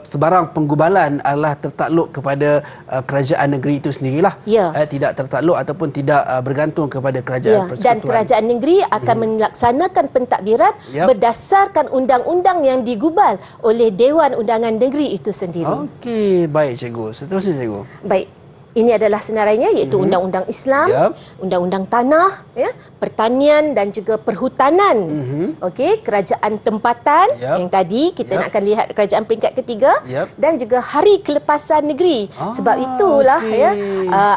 sebarang penggubalan adalah tertakluk kepada kerajaan negeri itu sendirilah. Tidak tertakluk ataupun tidak bergantung kepada kerajaan persekutuan. Dan kerajaan negeri akan melaksanakan pentadbiran berdasarkan undang-undang yang digubal oleh Dewan Undangan Negeri itu sendiri. Okey, baik cikgu. Seterusnya cikgu. Baik. Ini adalah senarainya iaitu Undang-Undang Islam, Undang-Undang Tanah, Pertanian dan juga Perhutanan. Okey, Kerajaan Tempatan yang tadi kita nak akan lihat kerajaan peringkat ketiga dan juga Hari Kelepasan Negeri. Sebab itulah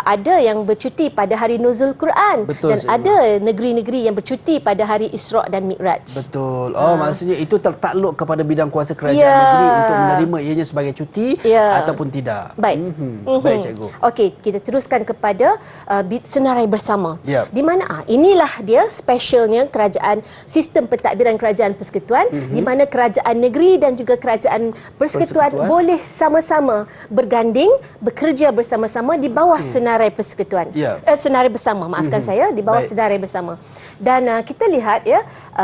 ada yang bercuti pada hari Nuzul Quran dan ada negeri-negeri yang bercuti pada hari Isra' dan Mi'raj. Betul. Maksudnya itu tertakluk kepada bidang kuasa kerajaan negeri untuk menerima ianya sebagai cuti ataupun tidak. Baik. Baik cikgu. Okey, kita teruskan kepada senarai bersama. Di mana inilah dia specialnya kerajaan sistem pentadbiran kerajaan persekutuan di mana kerajaan negeri dan juga kerajaan persekutuan boleh sama-sama berganding bekerja bersama-sama di bawah senarai persekutuan. Senarai bersama, maafkan saya, di bawah senarai bersama. Dan kita lihat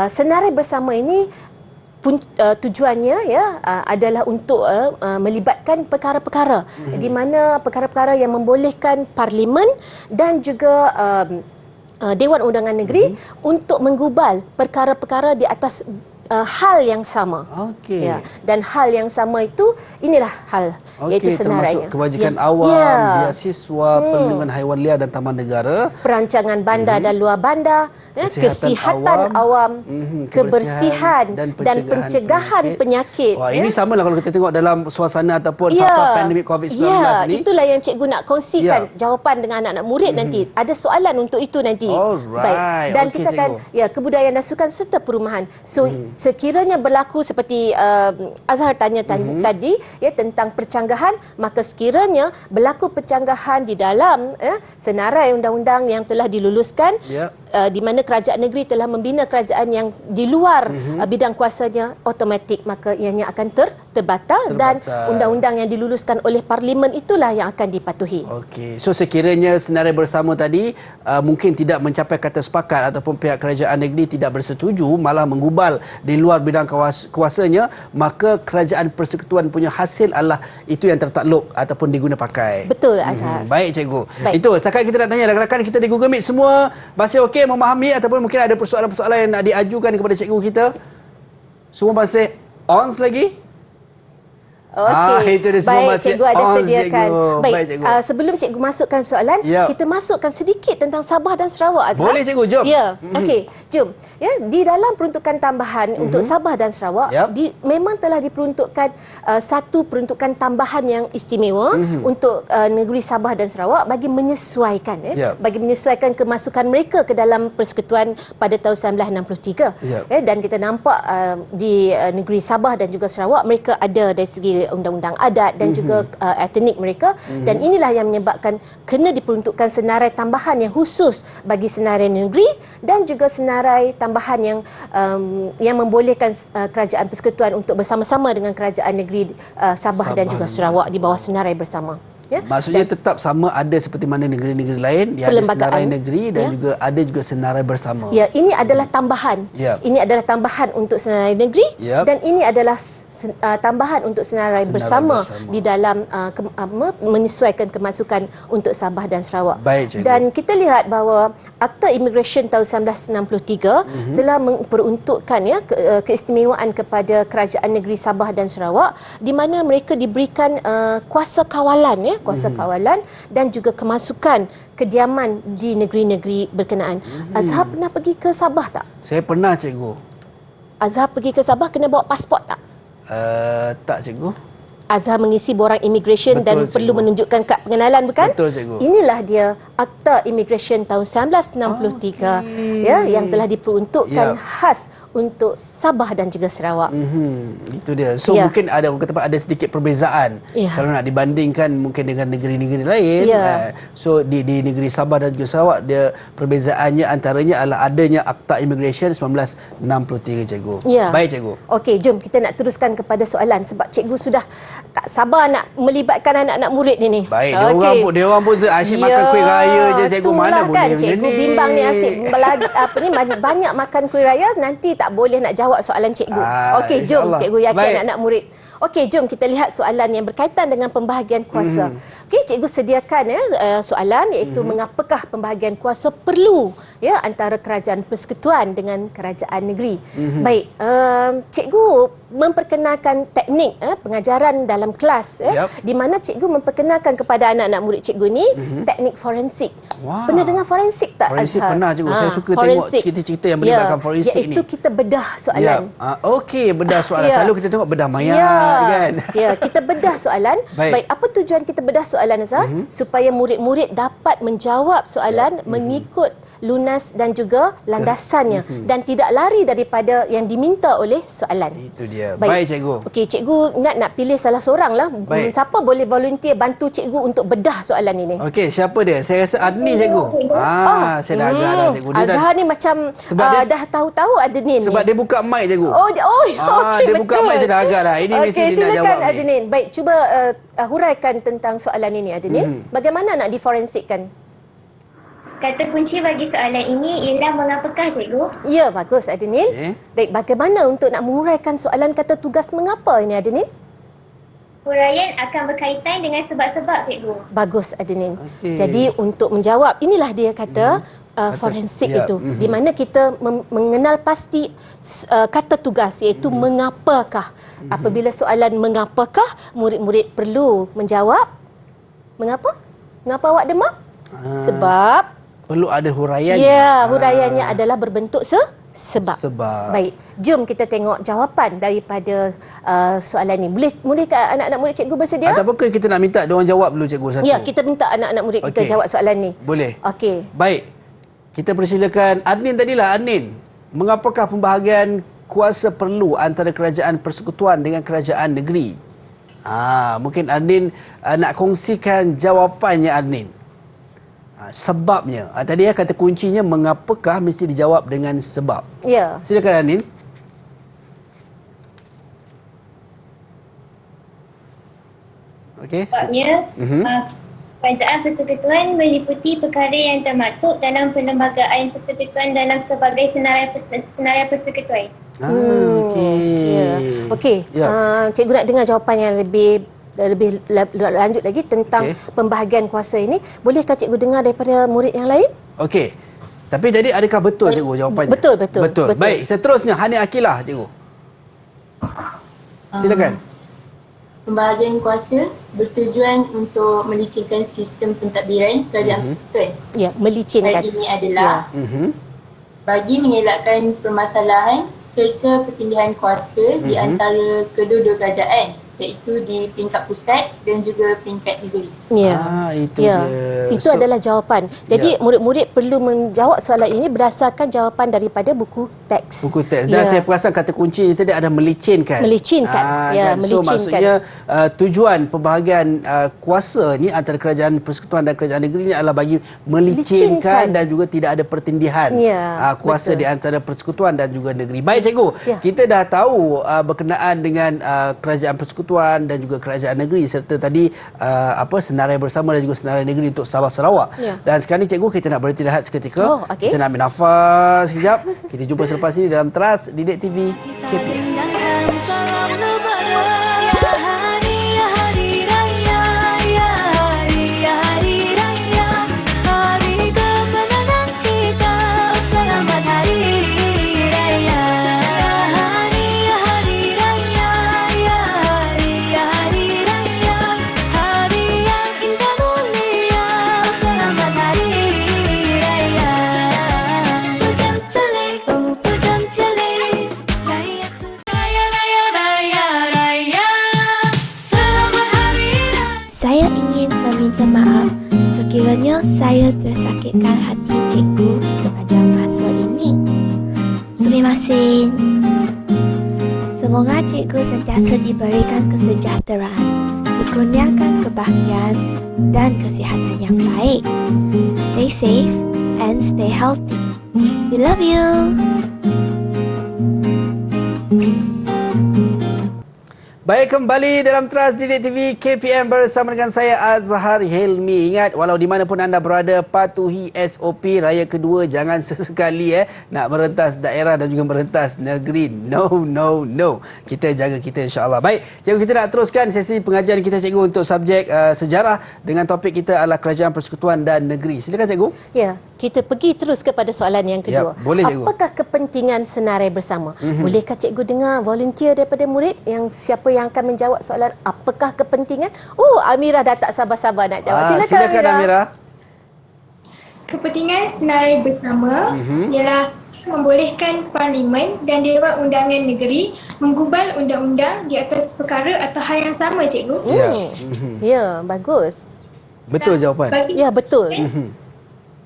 senarai bersama ini tujuannya adalah untuk melibatkan perkara-perkara di mana perkara-perkara yang membolehkan Parlimen dan juga Dewan Undangan Negeri untuk menggubal perkara-perkara di atas hal yang sama. Okey. Ya, dan hal yang sama itu inilah hal iaitu senarainya. Termasuk kebajikan awam, beasiswa, perlindungan haiwan liar dan taman negara, perancangan bandar dan luar bandar, kesihatan awam, kebersihan dan pencegahan penyakit. Wah, ini samalah kalau kita tengok dalam suasana ataupun fasa pandemik COVID-19 ini. Itulah yang cikgu nak kongsikan jawapan dengan anak-anak murid nanti. Ada soalan untuk itu nanti. Baik. Dan kita akan kebudayaan dan sukan serta perumahan. So sekiranya berlaku seperti Azhar tanya tadi tentang percanggahan, maka sekiranya berlaku percanggahan di dalam senarai undang-undang yang telah diluluskan, di mana kerajaan negeri telah membina kerajaan yang di luar bidang kuasanya, automatik maka ianya akan terbatal dan undang-undang yang diluluskan oleh parlimen itulah yang akan dipatuhi. Okey. So sekiranya senarai bersama tadi mungkin tidak mencapai kata sepakat ataupun pihak kerajaan negeri tidak bersetuju, malah menggubal di luar bidang kuasanya, maka kerajaan persekutuan punya hasil adalah itu yang tertakluk ataupun diguna pakai. Betul, Azhar. Baik, cikgu. Itu setakat kita nak tanya rakan-rakan kita di Google Meet semua masih okey memahami ataupun mungkin ada persoalan-persoalan yang nak diajukan kepada cikgu kita? Semua masih on lagi? Okey. Itu dia semua baik, cikgu ada sediakan. Baik, cikgu. Sebelum cikgu masukkan soalan, kita masukkan sedikit tentang Sabah dan Sarawak, Azhar. Boleh, cikgu, jom. Ya, okey, jom. Ya, di dalam peruntukan tambahan untuk Sabah dan Sarawak, memang telah diperuntukkan satu peruntukan tambahan yang istimewa untuk negeri Sabah dan Sarawak bagi menyesuaikan bagi menyesuaikan kemasukan mereka ke dalam persekutuan pada tahun 1963. Dan kita nampak di negeri Sabah dan juga Sarawak mereka ada dari segi undang-undang adat dan juga etnik mereka, dan inilah yang menyebabkan kena diperuntukkan senarai tambahan yang khusus bagi senarai negeri dan juga senarai tambahan yang membolehkan kerajaan persekutuan untuk bersama-sama dengan kerajaan negeri Sabah dan juga Sarawak di bawah senarai bersama. Maksudnya tetap sama ada seperti mana negeri-negeri lain, dia ada senarai negeri dan juga ada juga senarai bersama. Ya, ini adalah tambahan. Ini adalah tambahan untuk senarai negeri dan ini adalah tambahan untuk senarai bersama di dalam menyesuaikan kemasukan untuk Sabah dan Sarawak. Baik, dan kita lihat bahawa Akta Immigration tahun 1963 telah memperuntukkan keistimewaan kepada kerajaan negeri Sabah dan Sarawak di mana mereka diberikan kuasa kawalan kawalan dan juga kemasukan kediaman di negeri-negeri berkenaan. Azhar pernah pergi ke Sabah tak? Saya pernah, cikgu. Azhar pergi ke Sabah kena bawa pasport tak? Tak, cikgu. Azhar mengisi borang immigration dan perlu menunjukkan kad pengenalan, bukan? Betul, cikgu. Inilah dia Akta Immigration tahun 1963 yang telah diperuntukkan khas untuk Sabah dan juga Sarawak. Itu dia. So mungkin ada ada sedikit perbezaan kalau nak dibandingkan mungkin dengan negeri-negeri lain. So di negeri Sabah dan juga Sarawak, dia perbezaannya antaranya adalah adanya Akta Immigration 1963, cikgu. Baik, cikgu. Okey, jom kita nak teruskan kepada soalan sebab cikgu sudah tak sabar nak melibatkan anak-anak murid ni. Baik, dia orang pun asyik makan kuih raya je, cikgu. Mana boleh kan, cikgu bimbang ni asyik banyak makan kuih raya, nanti tak boleh nak jawab soalan cikgu. Okey, jom cikgu yakin anak-anak murid. Okey, jom kita lihat soalan yang berkaitan dengan pembahagian kuasa. Okey, cikgu sediakan soalan iaitu mengapakah pembahagian kuasa perlu antara kerajaan persekutuan dengan kerajaan negeri. Baik, cikgu memperkenalkan teknik pengajaran dalam kelas di mana cikgu memperkenalkan kepada anak-anak murid cikgu ni teknik forensik. Pernah dengar forensik tak? Forensik pernah, cikgu. Saya suka tengok cerita-cerita yang melibatkan forensik ni. Iaitu kita bedah soalan. Okey, bedah soalan. Selalu kita tengok bedah mayat kan. Kita bedah soalan. Baik, apa tujuan kita bedah soalan, Azhar? Supaya murid-murid dapat menjawab soalan mengikut lunas dan juga landasannya dan tidak lari daripada yang diminta oleh soalan. Itu dia. Baik, cikgu. Okey, cikgu nak pilih salah seorang lah. Siapa boleh volunteer bantu cikgu untuk bedah soalan ini? Okey, siapa dia? Saya rasa Adni, cikgu. Saya dah agak dah, cikgu. Azhar ni macam dah tahu-tahu Adnin ni. Sebab dia buka mic, cikgu. Okey, dia betul. buka mic, saya dah agak dah. Ini mesti dia nak jawab. Silakan Adnin. Baik, cuba huraikan tentang soalan ini, Adnin. Bagaimana nak diforensikkan? Kata kunci bagi soalan ini ialah mengapakah, cikgu? Ya, bagus, Adnin. Baik, bagaimana untuk nak menguraikan soalan kata tugas mengapa ini, Adnin? Huraian akan berkaitan dengan sebab-sebab, cikgu. Bagus, Adnin. Jadi untuk menjawab, inilah dia kata forensik itu, di mana kita mengenal pasti kata tugas, iaitu mengapakah. Apabila soalan mengapakah, murid-murid perlu menjawab mengapa? Mengapa awak demam? Sebab perlu ada huraian. Ya, huraiannya adalah berbentuk sebab. Baik, jom kita tengok jawapan daripada soalan ni. Boleh anak-anak murid cikgu bersedia? Ataupun kita nak minta diorang jawab dulu cikgu satu? Ya, kita minta anak-anak murid kita jawab soalan ni. Boleh. Okey. Baik. Kita persilakan Adnin tadilah. Adnin, mengapakah pembahagian kuasa perlu antara kerajaan persekutuan dengan kerajaan negeri? Mungkin Adnin nak kongsikan jawapannya Adnin. Sebabnya. Tadi kata kuncinya mengapakah mesti dijawab dengan sebab. Ya. Silakan Adnin. Okey. Sebabnya, kerajaan persekutuan meliputi perkara yang termaktub dalam perlembagaan persekutuan dalam sebagai senarai persekutuan. Okey. Cikgu nak dengar jawapan yang lebih lanjut lagi tentang pembahagian kuasa ini. Bolehkah cikgu dengar daripada murid yang lain? Okey. Tapi tadi adakah betul cikgu jawapannya? Betul. Baik, seterusnya Hani Akilah cikgu. Silakan. Pembahagian kuasa bertujuan untuk melicinkan sistem pentadbiran kerajaan persekutuan. Ya, melicinkan. Hal ini adalah bagi mengelakkan permasalahan serta pertindihan kuasa di antara kedua-dua kerajaan, iaitu di peringkat pusat dan juga peringkat negeri. Itu adalah jawapan. Jadi murid-murid perlu menjawab soalan ini berdasarkan jawapan daripada buku teks. Dan saya perasan kata kuncinya tadi ada melicinkan. Melicinkan. So maksudnya tujuan pembahagian kuasa ni antara kerajaan persekutuan dan kerajaan negeri ni adalah bagi melicinkan dan juga tidak ada pertindihan kuasa di antara persekutuan dan juga negeri. Baik cikgu, kita dah tahu berkenaan dengan kerajaan persekutuan dan juga kerajaan negeri serta tadi senarai bersama dan juga senarai negeri untuk Sabah Sarawak. Dan sekarang ni cikgu, kita nak berhenti rehat seketika. Kita nak ambil nafas sekejap. Kita jumpa selepas ini dalam Teras Didik TV KPM. Saya ingin meminta maaf sekiranya saya tersakitkan hati cikgu sepanjang masa ini. Sumimasen. Semoga cikgu sentiasa diberikan kesejahteraan, dikurniakan kebahagiaan dan kesihatan yang baik. Stay safe and stay healthy. We love you. Baik, kembali dalam Teras Didik TV KPM bersama dengan saya Azhar Helmi. Ingat, walau di mana pun anda berada, patuhi SOP Raya Kedua. Jangan sesekali nak merentas daerah dan juga merentas negeri. No. Kita jaga kita, insya-Allah. Baik, cikgu, kita nak teruskan sesi pengajian kita cikgu untuk subjek sejarah dengan topik kita adalah kerajaan persekutuan dan negeri. Silakan cikgu. Ya, kita pergi terus kepada soalan yang kedua. Boleh, cikgu. Apakah kepentingan senarai bersama? Bolehkah cikgu dengar volunteer daripada murid yang siapa yang akan menjawab soalan apakah kepentingan? Amira dah tak sabar-sabar nak jawab. Silakan Amira. Kepentingan senarai bersama ialah membolehkan Parlimen dan Dewan Undangan Negeri menggubal undang-undang di atas perkara atau hal yang sama, cikgu. Ya, bagus. Betul jawapan. Ya, betul.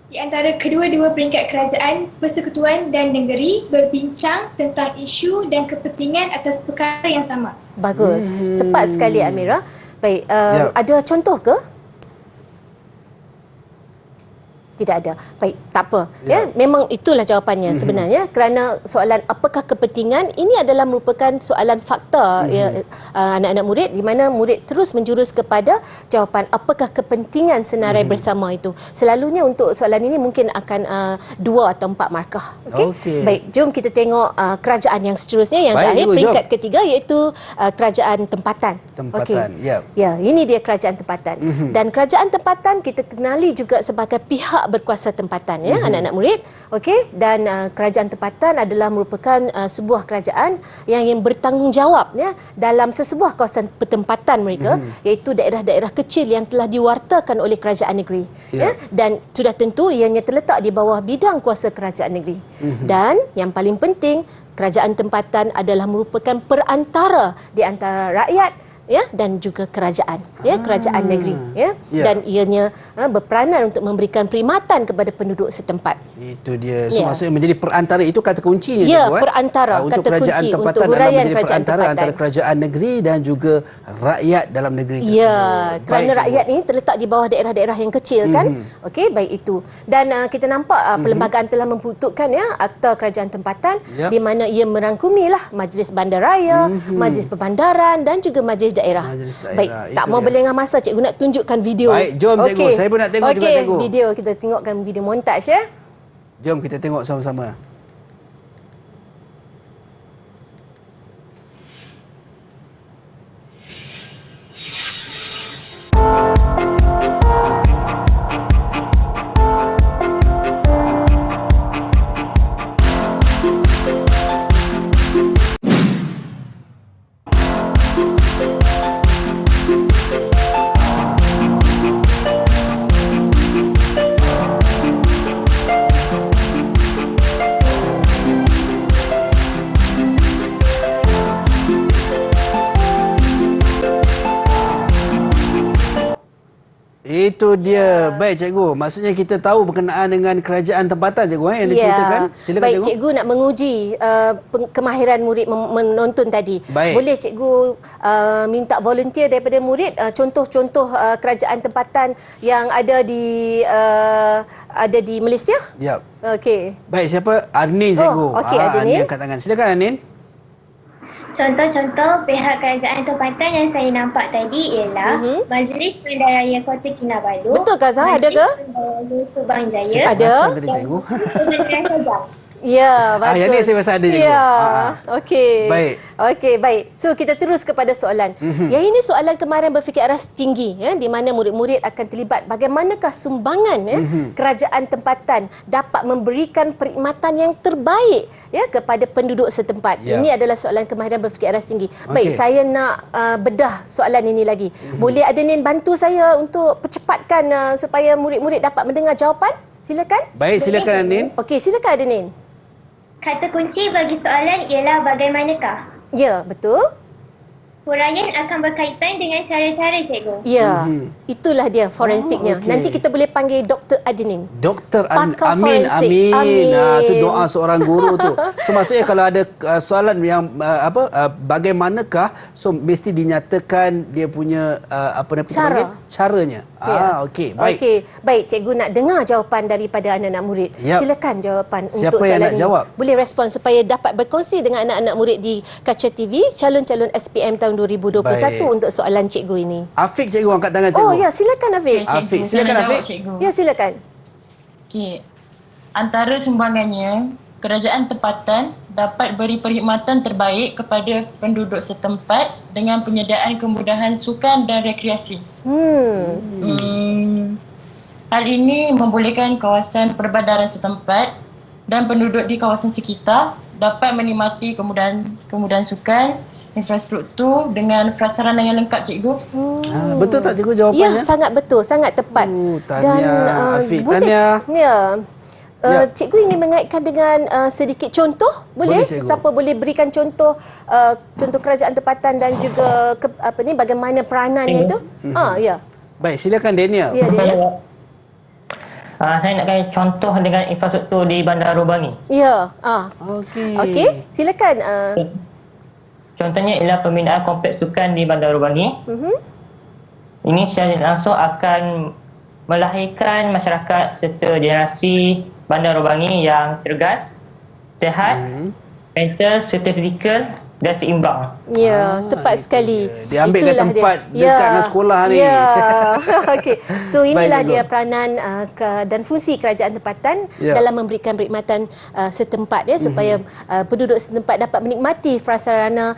Di antara kedua-dua peringkat kerajaan, persekutuan dan negeri berbincang tentang isu dan kepentingan atas perkara yang sama. Bagus. Tepat sekali Amira. Baik, ada contoh ke? Tidak ada. Baik, tak apa. Memang itulah jawapannya sebenarnya. Kerana soalan apakah kepentingan, ini adalah merupakan soalan fakta anak-anak murid, di mana murid terus menjurus kepada jawapan apakah kepentingan senarai bersama itu. Selalunya untuk soalan ini mungkin akan 2 atau 4 markah. Okey. Baik, jom kita tengok kerajaan yang seterusnya, yang terakhir, peringkat ketiga, iaitu kerajaan tempatan. Ya, ini dia kerajaan tempatan. Dan kerajaan tempatan kita kenali juga sebagai pihak dapat berkuasa tempatan ya anak-anak murid. Okey, dan kerajaan tempatan adalah merupakan sebuah kerajaan yang bertanggungjawab ya dalam sesebuah kawasan pertempatan mereka, iaitu daerah-daerah kecil yang telah diwartakan oleh kerajaan negeri ya, dan sudah tentu ianya terletak di bawah bidang kuasa kerajaan negeri. Dan yang paling penting, kerajaan tempatan adalah merupakan perantara di antara rakyat ya dan juga kerajaan ya, kerajaan negeri ya, dan ianya berperanan untuk memberikan perkhidmatan kepada penduduk setempat. Itu dia. So maksudnya menjadi perantara, itu kata kuncinya ya, perantara untuk kata kerajaan kunci tempatan untuk adalah huraian menjadi kerajaan perantara tempatan antara kerajaan negeri dan juga rakyat dalam negeri tersebut. ya, kerana rakyat ini terletak di bawah daerah-daerah yang kecil kan. Okey, baik itu. Dan kita nampak perlembagaan telah membentukkan ya Akta Kerajaan Tempatan di mana ia merangkumilah Majlis Bandaraya, Majlis Perbandaran dan juga Majlis Daerah. Baik, tak mau berlengah masa, cikgu nak tunjukkan video. Baik, jom cikgu. Saya pun nak tengok juga cikgu. Video, kita tengokkan video montaj ya. Jom kita tengok sama-sama. Itu dia. Baik cikgu, maksudnya kita tahu berkenaan dengan kerajaan tempatan cikgu yang diceritakan. Silakan baik, cikgu. cikgu nak menguji kemahiran murid menonton tadi. Baik. Boleh cikgu minta volunteer daripada murid contoh-contoh kerajaan tempatan yang ada di Malaysia? Ya. Okey. Baik, siapa? Arnin cikgu. Okey, Arnin. Angkat tangan. Silakan Arnin. Contoh-contoh pihak kerajaan tempatan yang saya nampak tadi ialah Majlis Bandaraya Kota Kinabalu. Betul ke Zah? Ada ke? Majlis Bandaraya Subang Jaya. Ada. Kementerian Khazanah. Ya, bagus. Yang ni saya rasa ada cikgu. Ya. Okey. Baik. Okey, baik. So kita terus kepada soalan. Yang ini soalan kemahiran berfikir aras tinggi ya, di mana murid-murid akan terlibat bagaimanakah sumbangan ya kerajaan tempatan dapat memberikan perkhidmatan yang terbaik ya kepada penduduk setempat. Ini adalah soalan kemahiran berfikir aras tinggi. Baik, saya nak bedah soalan ini lagi. Boleh Adenin bantu saya untuk percepatkan supaya murid-murid dapat mendengar jawapan? Silakan. Baik, silakan Adenin. Okey, silakan Adenin. Kata kunci bagi soalan ialah bagaimanakah? Ya, betul. Huraian akan berkaitan dengan cara-cara cikgu. Ya, itulah dia forensiknya. okey. Nanti kita boleh panggil Dr. Adenin. Dr. Pakar Amin. forensik. Amin. Amin. Itu doa seorang guru tu. So maksudnya kalau ada soalan yang bagaimanakah, so mesti dinyatakan dia punya caranya. Okey, baik. Okey, baik, cikgu nak dengar jawapan daripada anak-anak murid. Silakan jawapan Siapa untuk yang soalan nak ini. jawab? Boleh respon supaya dapat berkongsi dengan anak-anak murid di Kaca TV calon-calon SPM tahun 2021 Baik. untuk soalan cikgu ini. Afiq cikgu angkat tangan cikgu. Oh ya, silakan Afiq. Afiq, Saya silakan nak Afiq. jawab, cikgu. Ya, silakan. Okey. Antara sumbangannya, kerajaan tempatan dapat beri perkhidmatan terbaik kepada penduduk setempat dengan penyediaan kemudahan sukan dan rekreasi. Hal ini membolehkan kawasan perbandaran setempat dan penduduk di kawasan sekitar dapat menikmati kemudahan sukan, infrastruktur dengan prasarana yang lengkap, cikgu. Betul tak cikgu jawapannya? Ya, sangat betul, sangat tepat. Tahniah, Afiq. boleh, Tahniah. ya. Cikgu ingin mengaitkan dengan sedikit contoh, boleh? Cikgu. Siapa boleh berikan contoh contoh kerajaan tempatan dan juga bagaimana peranannya itu? Ya. Baik, silakan Daniel. Ya, Daniel. Saya nakkan contoh dengan infrastruktur di Bandar Rubangi. Ya. Okey. Okey, silakan. Contohnya ialah pembinaan kompleks sukan di Bandar Rubangi. Ini secara langsung akan melahirkan masyarakat serta generasi Bandar Rubangi yang cergas, sihat, mental serta fizikal dan seimbang. Ya, tepat sekali. Dia ambilkan Itulah tempat dia. dekat dengan sekolah ni. Ya. Okey. So inilah Baik, dia peranan dan fungsi kerajaan tempatan dalam memberikan perkhidmatan setempat supaya penduduk setempat dapat menikmati prasarana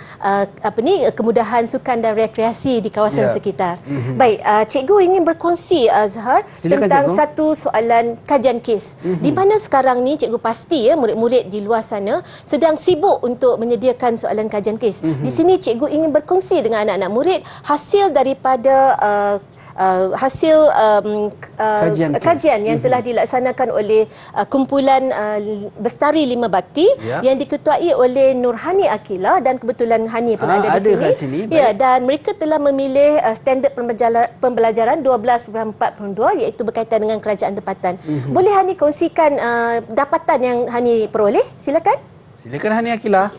kemudahan sukan dan rekreasi di kawasan sekitar. Baik, cikgu ingin berkongsi Zahar tentang cikgu. satu soalan kajian kes. Di mana sekarang ni cikgu pasti murid-murid di luar sana sedang sibuk untuk menyediakan soalan kajian kes. Di sini cikgu ingin berkongsi dengan anak-anak murid hasil daripada kajian yang telah dilaksanakan oleh kumpulan Bestari Lima Bakti yang diketuai oleh Nurhani Akila dan kebetulan Hani pun ada di sini. Ya, dan mereka telah memilih standard pembelajaran 12.42 iaitu berkaitan dengan kerajaan tempatan. Boleh Hani kongsikan dapatan yang Hani peroleh? Silakan. Silakan Hani Akila.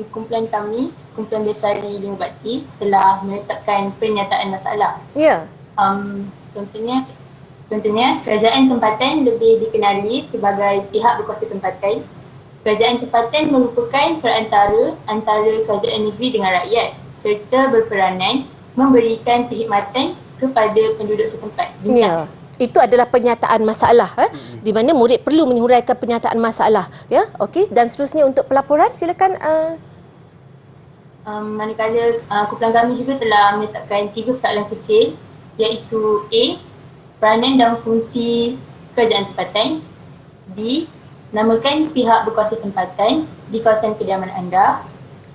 Kumpulan kami, kumpulan Bestari Lima Bakti telah menetapkan pernyataan masalah. Ya. Contohnya kerajaan tempatan lebih dikenali sebagai pihak berkuasa tempatan. Kerajaan tempatan merupakan perantara antara kerajaan negeri dengan rakyat serta berperanan memberikan perkhidmatan kepada penduduk setempat. Ya. Itu adalah pernyataan masalah di mana murid perlu menyuraikan pernyataan masalah, ya. Okey, dan seterusnya untuk pelaporan silakan. Manakala kumpulan kami juga telah menetapkan 3 persoalan kecil iaitu A, peranan dan fungsi kerajaan tempatan. B, namakan pihak berkuasa tempatan di kawasan kediaman anda.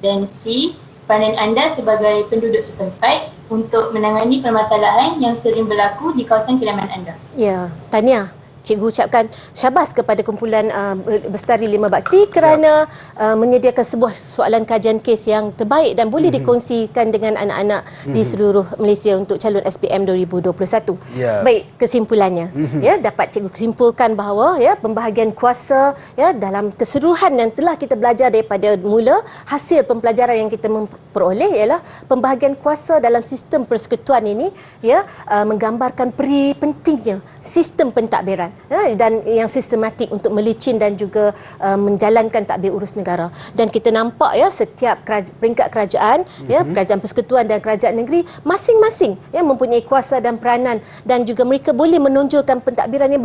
Dan C, peranan anda sebagai penduduk setempat untuk menangani permasalahan yang sering berlaku di kawasan kediaman anda. Ya, tahniah. Cikgu ucapkan syabas kepada kumpulan Bestari Lima Bakti kerana menyediakan sebuah soalan kajian kes yang terbaik dan boleh dikongsikan dengan anak-anak di seluruh Malaysia untuk calon SPM 2021. Baik, kesimpulannya dapat cikgu kesimpulkan bahawa pembahagian kuasa dalam keseluruhan yang telah kita belajar daripada mula, hasil pembelajaran yang kita memperoleh ialah pembahagian kuasa dalam sistem persekutuan ini menggambarkan peri pentingnya sistem pentadbiran dan yang sistematik untuk melicin dan juga menjalankan tadbir urus negara. Dan kita nampak setiap peringkat kerajaan, kerajaan persekutuan dan kerajaan negeri masing-masing mempunyai kuasa dan peranan dan juga mereka boleh menonjolkan pentadbiran yang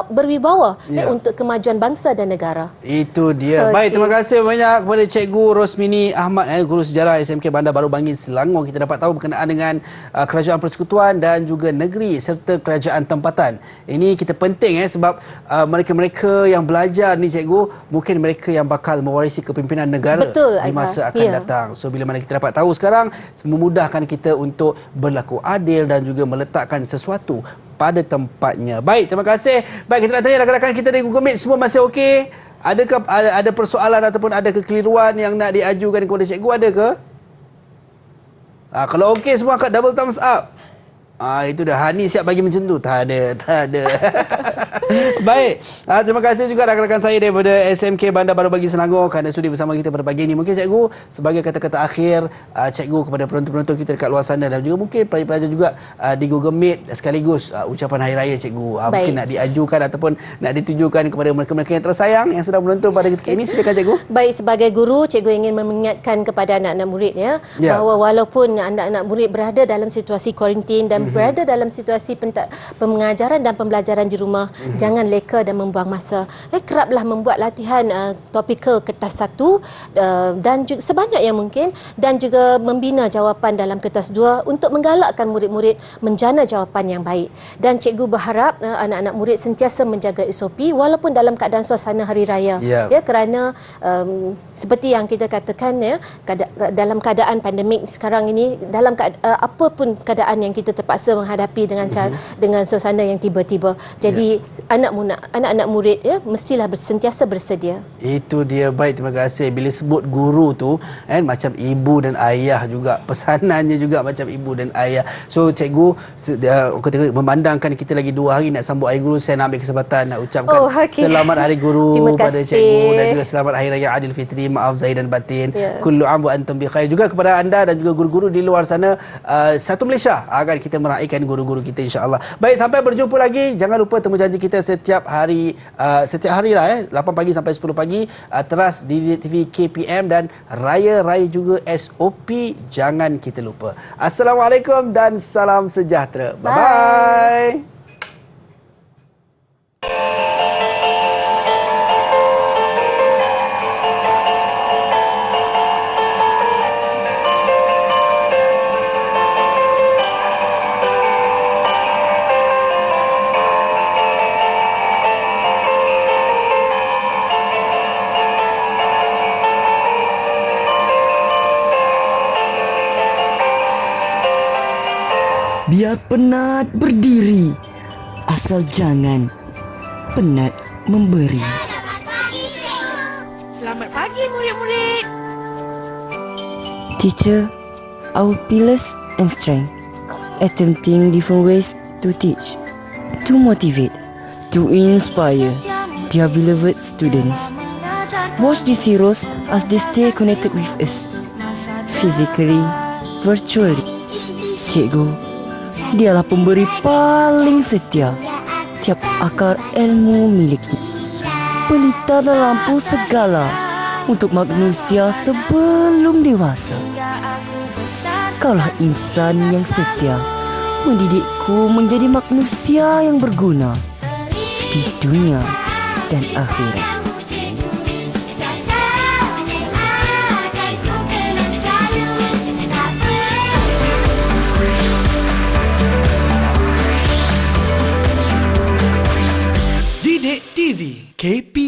berwibawa untuk kemajuan bangsa dan negara. Itu dia. Baik, terima kasih banyak kepada Cikgu Rosmini Ahmad, Guru Sejarah SMK Bandar Baru Bangin, Selangor. Kita dapat tahu berkenaan dengan kerajaan persekutuan dan juga negeri serta kerajaan tempatan. Ini kita penting sebab mereka-mereka yang belajar ni cikgu, mungkin mereka yang bakal mewarisi kepimpinan negara di masa akan datang. So bila mana kita dapat tahu sekarang, memudahkan kita untuk berlaku adil dan juga meletakkan sesuatu pada tempatnya. Baik, terima kasih. Baik, kita nak tanya rakan-rakan kita di Google Meet, semua masih okey? Adakah ada persoalan ataupun ada kekeliruan yang nak diajukan kepada cikgu, ada ke? Kalau okey semua angkat double thumbs up. Itu dah. Hani siap bagi macam tu. Tak ada. Baik. Terima kasih juga rakan-rakan saya daripada SMK Bandar Baru Bangin, Selangor kerana sudi bersama kita pada pagi ini. Mungkin cikgu sebagai kata-kata akhir cikgu kepada penonton-penonton kita dekat luar sana dan juga mungkin pelajar-pelajar juga di Google Meet sekaligus ucapan Hari Raya cikgu. Mungkin nak diajukan ataupun nak ditujukan kepada mereka-mereka yang tersayang yang sedang menonton pada ketika ini. Silakan cikgu. Baik, sebagai guru cikgu ingin mengingatkan kepada anak-anak murid bahawa walaupun anak-anak murid berada dalam situasi kuarantin dan berada dalam situasi pengajaran dan pembelajaran di rumah, jangan leka dan membuang masa. Keraplah membuat latihan topikal kertas 1 dan juga sebanyak yang mungkin, dan juga membina jawapan dalam kertas 2 untuk menggalakkan murid-murid menjana jawapan yang baik. Dan cikgu berharap anak-anak murid sentiasa menjaga SOP walaupun dalam keadaan suasana hari raya. Kerana seperti yang kita katakan dalam keadaan pandemik sekarang ini, dalam apapun keadaan yang kita terpaksa menghadapi dengan suasana yang tiba-tiba. Jadi anak-anak murid mestilah sentiasa bersedia. Itu dia. Baik, terima kasih. Bila sebut guru tu macam ibu dan ayah juga, pesanannya juga macam ibu dan ayah. So cikgu memandangkan kita lagi 2 hari nak sambut Hari Guru, saya nak ambil kesempatan nak ucapkan selamat Hari Guru pada cikgu dan juga selamat Hari Raya Aidilfitri, maaf zahir dan batin. Kullu am wa antum bi khair. Juga kepada anda dan juga guru-guru di luar sana, satu Malaysia agar kita meraikan guru-guru kita, insya-Allah. Baik, sampai berjumpa lagi. Jangan lupa temu janji kita setiap hari lah 8 pagi sampai 10 pagi teras di Didik TV KPM dan raya-raya juga SOP, jangan kita lupa. Assalamualaikum dan salam sejahtera. Bye-bye. Biar penat berdiri, asal jangan penat memberi. Selamat pagi murid-murid. Teacher, our pillars and strength, attempting different ways to teach, to motivate, to inspire their beloved students. Watch these heroes as they stay connected with us, physically, virtually. Cikgu, dialah pemberi paling setia, tiap akar ilmu miliki. Pelita dan lampu segala untuk manusia sebelum dewasa. Kaulah insan yang setia, mendidikku menjadi manusia yang berguna di dunia dan akhirat. Didik TV KPM.